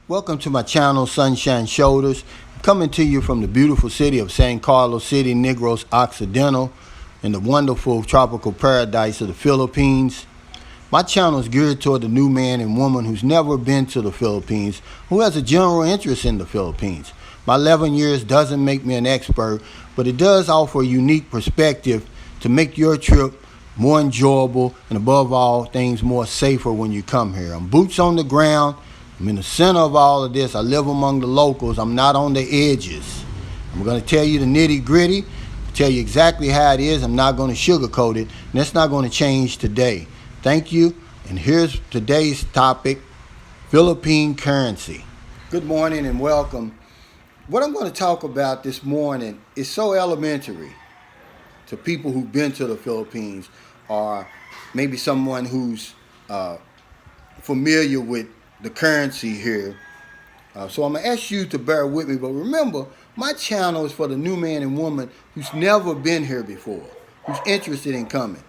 Welcome to my channel, Sunshine Shoulders. I'm coming to you from the beautiful city of San Carlos City, Negros Occidental, in the wonderful tropical paradise of the Philippines. My channel is geared toward the new man and woman who's never been to the Philippines, who has a general interest in the Philippines. My 11 years doesn't make me an expert, but it does offer a unique perspective to make your trip more enjoyable and above all things more safer when you come here. I'm boots on the ground. I'm in the center of all of this. I live among the locals. I'm not on the edges. I'm going to tell you the nitty gritty, tell you exactly how it is. I'm not going to sugarcoat it, and that's not going to change today. Thank you, and here's today's topic, Philippine currency. Good morning and welcome. What I'm going to talk about this morning is so elementary to people who've been to the Philippines, or maybe someone who's familiar with the currency here. So I'm going to ask you to bear with me. But remember, my channel is for the new man and woman who's never been here before, who's interested in coming.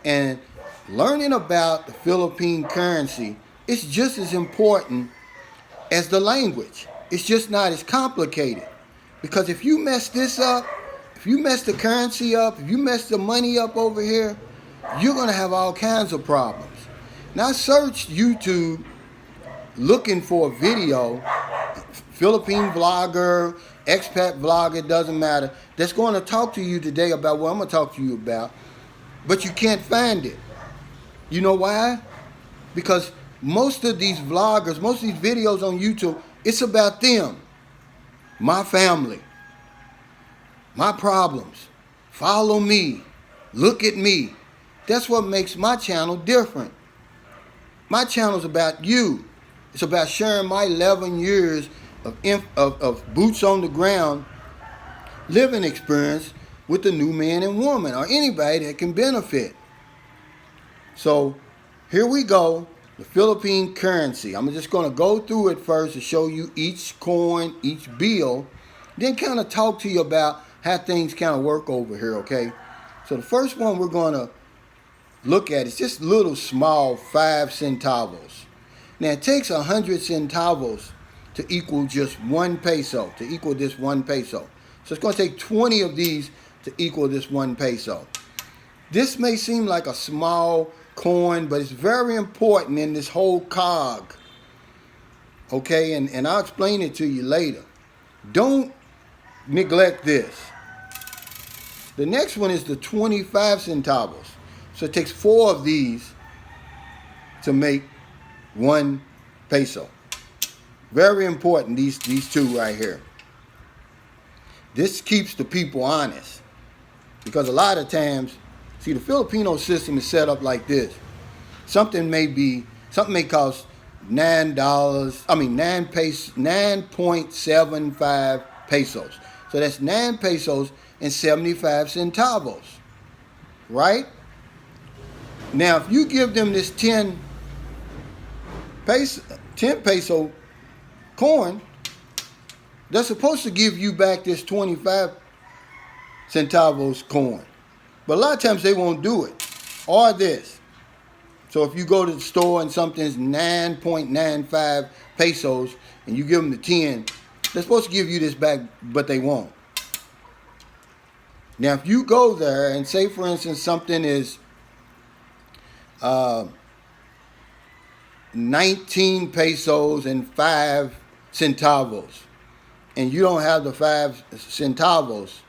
And learning about the Philippine currency is just as important as the language. It's just not as complicated. Because if you mess this up, if you mess the currency up, if you mess the money up over here, you're going to have all kinds of problems. Now, I searched YouTube looking for a video, Philippine vlogger, expat vlogger, doesn't matter, that's going to talk to you today about what I'm going to talk to you about, but you can't find it. You know why? Because most of these vloggers, most of these videos on YouTube, it's about them, my family, my problems. Follow me. Look at me. That's what makes my channel different. My channel's about you. It's about sharing my 11 years of boots on the ground living experience with the new man and woman, or anybody that can benefit. So here we go, the Philippine currency. I'm just going to go through it first to show you each coin, each bill, then kind of talk to you about how things kind of work over here, okay? So the first one we're going to look at is just little small 5 centavos. Now it takes 100 centavos to equal just 1 peso, to equal this 1 peso. So it's going to take 20 of these to equal this 1 peso. This may seem like a small coin, but it's very important in this whole cog. Okay, and I'll explain it to you later. Don't neglect this. The next one is the 25 centavos. So it takes 4 of these to make 1 peso. Very important, these two right here. This keeps the people honest. Because a lot of times, see, the Filipino system is set up like this. Something may cost $9.75 pesos. So that's 9 pesos and 75 centavos. Right? Now, if you give them this 10 peso coin, they're supposed to give you back this 25 centavos coin. But a lot of times they won't do it. Or this. So if you go to the store and something's 9.95 pesos and you give them the 10, they're supposed to give you this back, but they won't. Now, if you go there and say, for instance, something is 19 pesos and 5 centavos, and you don't have the 5 centavos,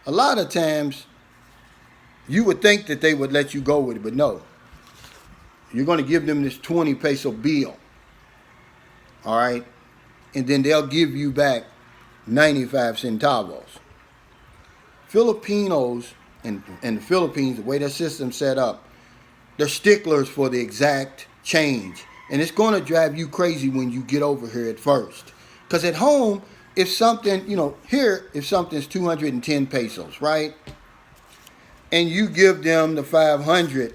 a lot of times you would think that they would let you go with it, but no. You're going to give them this 20 peso bill, all right? And then they'll give you back 95 centavos. Filipinos and the Philippines, the way their system's set up, they're sticklers for the exact change. And it's going to drive you crazy when you get over here at first. Because at home, if something, here, if something's 210 pesos, right? And you give them the 500,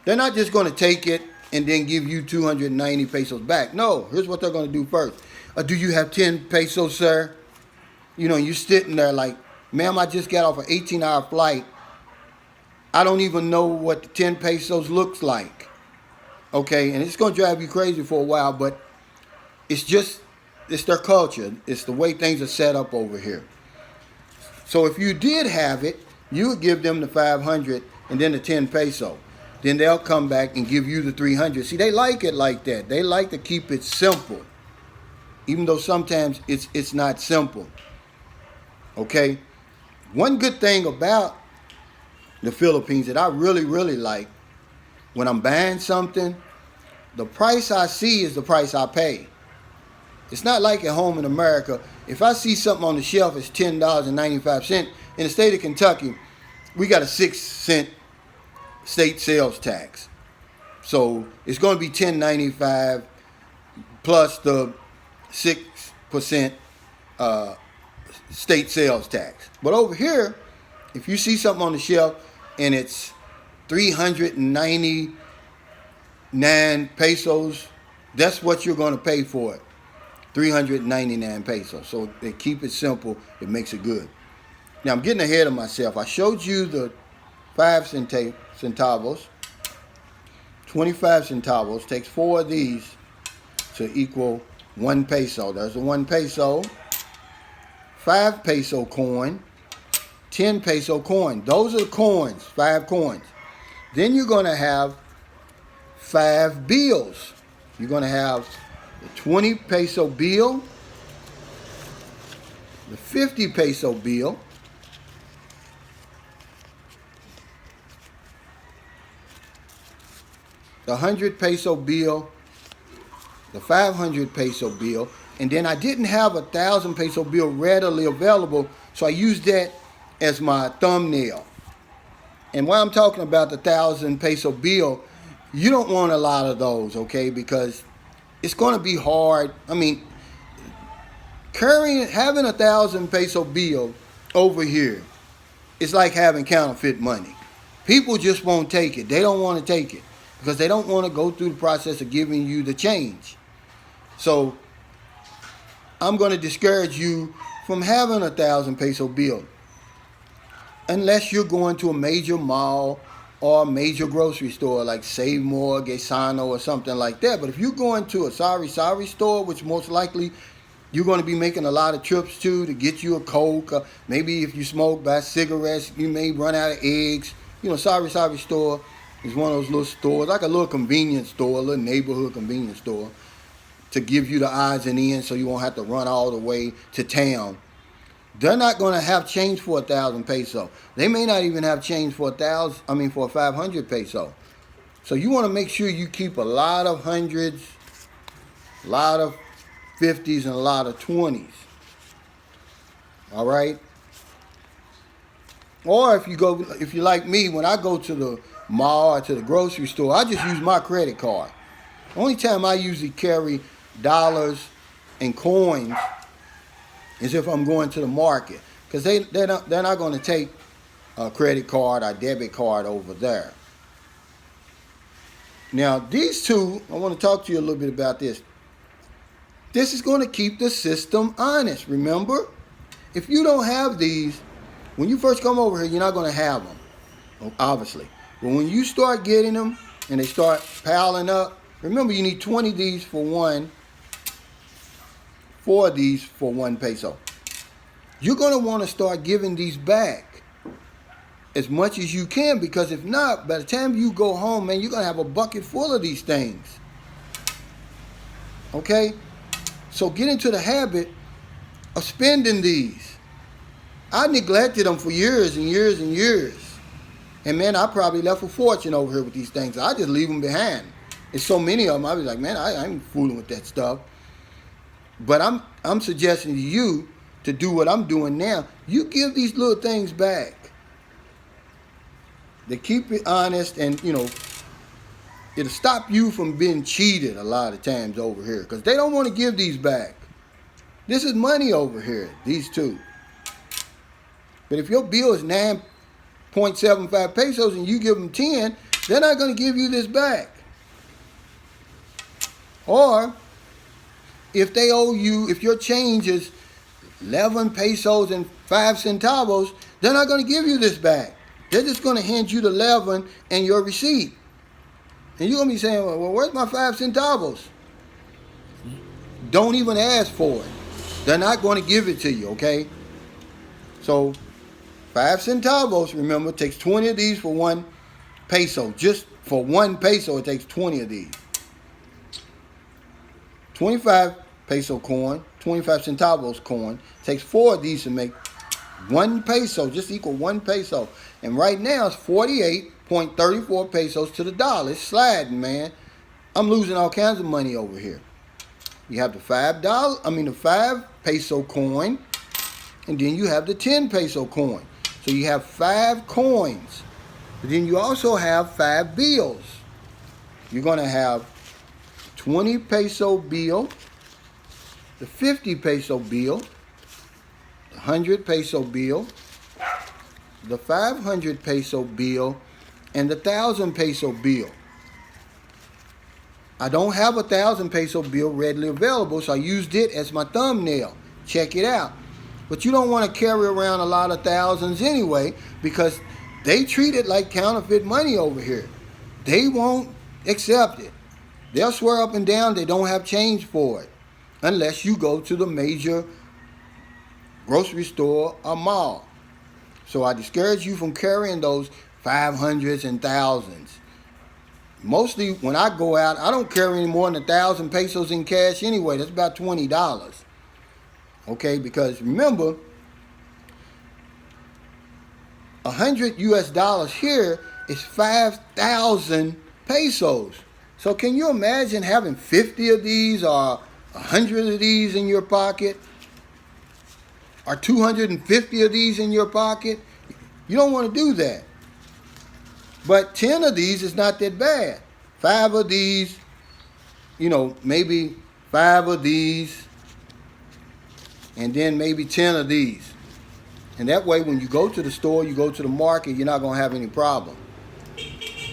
they're not just going to take it and then give you 290 pesos back. No, here's what they're going to do first. Do you have 10 pesos, sir? You're sitting there like, ma'am, I just got off an 18-hour flight. I don't even know what the 10 pesos looks like. Okay, and it's going to drive you crazy for a while, but it's their culture. It's the way things are set up over here. So if you did have it, you would give them the 500 and then the 10 peso. Then they'll come back and give you the 300. See, they like it like that. They like to keep it simple, even though sometimes it's not simple. Okay? One good thing about the Philippines that I really, really like, when I'm buying something, the price I see is the price I pay. It's not like at home in America. If I see something on the shelf, it's $10.95. In the state of Kentucky, we got a 6-cent state sales tax. So it's going to be $10.95 plus the 6% state sales tax. But over here, if you see something on the shelf and it's 399 pesos, that's what you're going to pay for it. 399 pesos. So they keep it simple. It makes it good. Now I'm getting ahead of myself. I showed you the 5 centavos. 25 centavos takes 4 of these to equal 1 peso. There's a 1 peso, 5 peso coin, 10 peso coin. Those are the coins, 5 coins. Then you're going to have 5 bills. You're going to have the 20 peso bill, the 50 peso bill, the 100 peso bill, the 500 peso bill, and then I didn't have a 1,000 peso bill readily available, so I used that as my thumbnail. And while I'm talking about the 1,000 peso bill, you don't want a lot of those, okay? Because it's going to be hard. I mean, having a 1,000 peso bill over here, it's like having counterfeit money. People just won't take it. They don't want to take it because they don't want to go through the process of giving you the change. So I'm going to discourage you from having a 1,000 peso bill unless you're going to a major mall or a major grocery store like Save More, Gesano, or something like that. But if you're going to a Sari store, which most likely you're going to be making a lot of trips to get you a Coke, maybe if you smoke, buy cigarettes, you may run out of eggs. You know, Sari store is one of those little stores, like a little convenience store, a little neighborhood convenience store, to give you the odds and ends so you won't have to run all the way to town. They're not going to have change for 1,000 peso. They may not even have change for 500 peso. So you want to make sure you keep a lot of hundreds, a lot of 50s, and a lot of 20s. All right? Or if you're like me, when I go to the mall or to the grocery store, I just use my credit card. The only time I usually carry dollars and coins is if I'm going to the market, because they're not going to take a credit card or debit card over there. Now these two, I want to talk to you a little bit about this. This is going to keep the system honest. Remember, if you don't have these, when you first come over here, you're not going to have them, obviously. But when you start getting them and they start piling up, remember you need 20 of these for 4 of these for 1 peso. You're going to want to start giving these back as much as you can, because if not, by the time you go home, man, you're going to have a bucket full of these things. Okay? So get into the habit of spending these. I neglected them for years and years and years. And man, I probably left a fortune over here with these things. I just leave them behind. There's so many of them, I was like, man, I ain't fooling with that stuff. But I'm suggesting to you to do what I'm doing now. You give these little things back. They keep it honest, and you know, it'll stop you from being cheated a lot of times over here, because they don't want to give these back. This is money over here, these two. But if your bill is 9.75 pesos and you give them 10, they're not going to give you this back. Or if they owe you, if your change is 11 pesos and 5 centavos, they're not going to give you this back. They're just going to hand you the 11 and your receipt. And you're going to be saying, well, where's my 5 centavos? Don't even ask for it. They're not going to give it to you, okay? So 5 centavos, remember, takes 20 of these for 1 peso. Just for 1 peso, it takes 20 of these. 25 peso coin, 25 centavos coin, takes 4 of these to make 1 peso, just equal 1 peso. And right now it's 48.34 pesos to the dollar. It's sliding, man. I'm losing all kinds of money over here. You have the the 5 peso coin, and then you have the 10 peso coin. So you have 5 coins. But then you also have 5 bills. You're going to have 20 peso bill, the 50 peso bill, the 100 peso bill, the 500 peso bill, and the 1,000 peso bill. I don't have a 1,000 peso bill readily available, so I used it as my thumbnail. Check it out. But you don't want to carry around a lot of thousands anyway, because they treat it like counterfeit money over here. They won't accept it. They'll swear up and down they don't have change for it, unless you go to the major grocery store or mall. So I discourage you from carrying those 500s and thousands. Mostly when I go out, I don't carry any more than 1,000 pesos in cash anyway. That's about $20. Okay, because remember, 100 US dollars here is 5,000 pesos. So can you imagine having 50 of these or 100 of these in your pocket? Or 250 of these in your pocket? You don't want to do that. But 10 of these is not that bad. 5 of these, maybe 5 of these, and then maybe 10 of these. And that way, when you go to the store, you go to the market, you're not going to have any problem.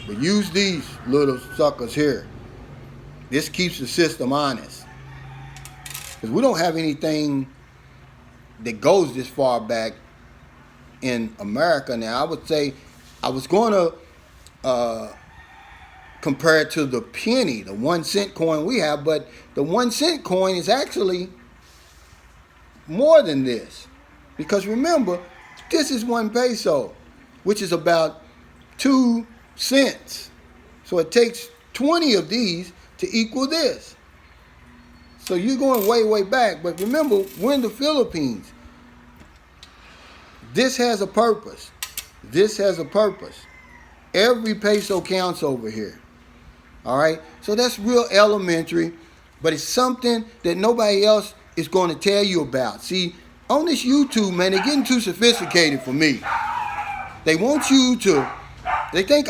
But use these little suckers here. This keeps the system honest. Because we don't have anything that goes this far back in America now. I would say I was going to compare it to the penny, the 1 cent coin we have, but the 1 cent coin is actually more than this. Because remember, this is 1 peso, which is about 2 cents. So it takes 20 of these to equal this. So you're going way, way back. But remember, we're in the Philippines. This has a purpose. This has a purpose. Every peso counts over here. All right? So that's real elementary, but it's something that nobody else is going to tell you about. See, on this YouTube, man, they're getting too sophisticated for me. They want you to, they take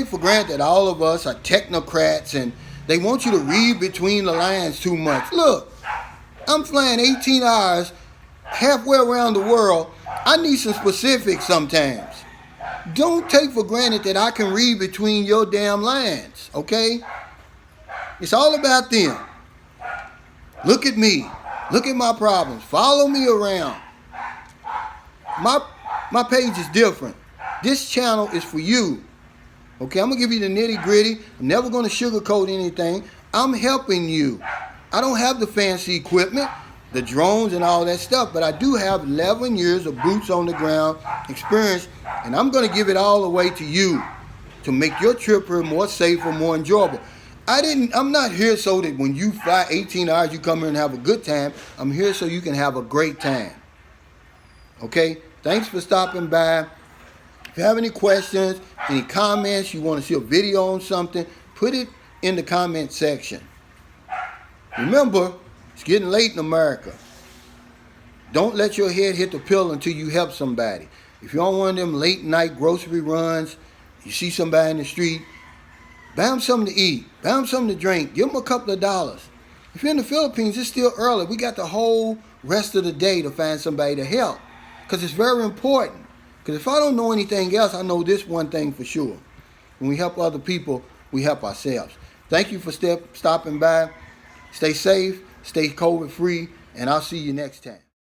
for granted that all of us are technocrats, and they want you to read between the lines too much. Look, I'm flying 18 hours halfway around the world. I need some specifics sometimes. Don't take for granted that I can read between your damn lines, okay? It's all about them. Look at me. Look at my problems. Follow me around. My page is different. This channel is for you. Okay, I'm going to give you the nitty gritty. I'm never going to sugarcoat anything. I'm helping you. I don't have the fancy equipment, the drones and all that stuff, but I do have 11 years of boots on the ground experience, and I'm going to give it all away to you to make your trip here more safer, more enjoyable. I'm not here so that when you fly 18 hours, you come here and have a good time. I'm here so you can have a great time. Okay? Thanks for stopping by. If you have any questions, any comments, you want to see a video on something, put it in the comment section. Remember, it's getting late in America. Don't let your head hit the pillow until you help somebody. If you're on one of them late night grocery runs, you see somebody in the street, buy them something to eat, buy them something to drink, give them a couple of dollars. If you're in the Philippines, it's still early. We got the whole rest of the day to find somebody to help, because it's very important. Because if I don't know anything else, I know this one thing for sure. When we help other people, we help ourselves. Thank you for stopping by. Stay safe, stay COVID free, and I'll see you next time.